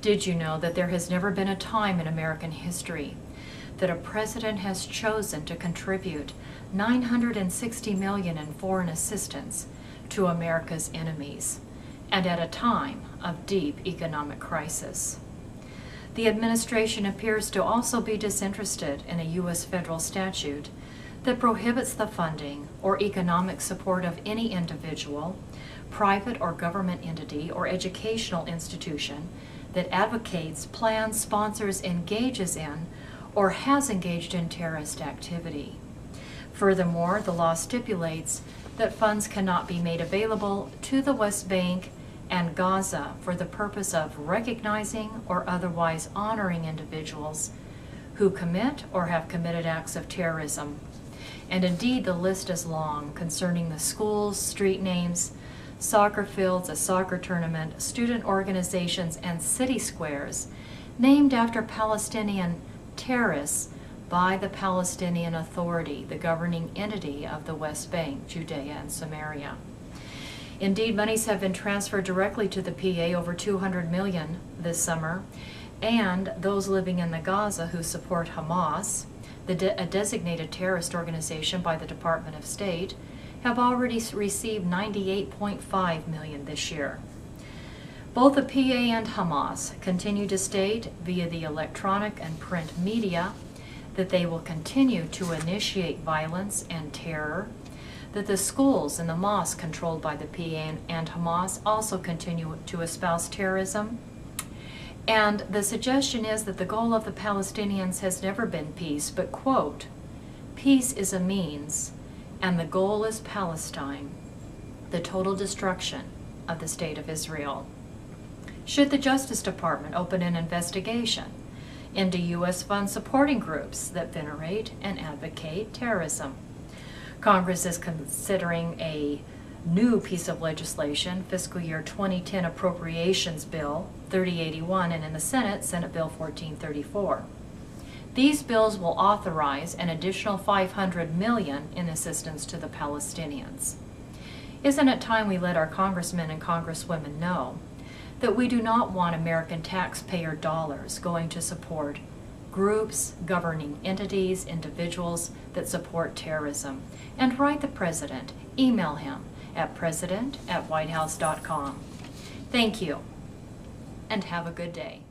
Did you know that there has never been a time in American history that a president has chosen to contribute $960 million in foreign assistance to America's enemies, and at a time of deep economic crisis? The administration appears to also be disinterested in a U.S. federal statute that prohibits the funding or economic support of any individual, private or government entity, or educational institution that advocates, plans, sponsors, engages in, or has engaged in terrorist activity. Furthermore, the law stipulates that funds cannot be made available to the West Bank and Gaza for the purpose of recognizing or otherwise honoring individuals who commit or have committed acts of terrorism. And indeed, the list is long concerning the schools, street names, soccer fields, a soccer tournament, student organizations, and city squares named after Palestinian terrorists by the Palestinian Authority, the governing entity of the West Bank, Judea, and Samaria. Indeed, monies have been transferred directly to the PA, over $200 million this summer, and those living in the Gaza who support Hamas, a designated terrorist organization by the Department of State, have already received $98.5 million this year. Both the PA and Hamas continue to state via the electronic and print media that they will continue to initiate violence and terror, that the schools and the mosques controlled by the PA and Hamas also continue to espouse terrorism. And the suggestion is that the goal of the Palestinians has never been peace, but, quote, peace is a means, and the goal is Palestine, the total destruction of the State of Israel. Should the Justice Department open an investigation into U.S. funds supporting groups that venerate and advocate terrorism? Congress is considering a new piece of legislation, fiscal year 2010 Appropriations Bill 3081, and in the Senate, Senate Bill 1434. These bills will authorize an additional $500 million in assistance to the Palestinians. Isn't it time we let our congressmen and congresswomen know that we do not want American taxpayer dollars going to support groups, governing entities, individuals that support terrorism? And write the president, email him at president@whitehouse.com. Thank you, and have a good day.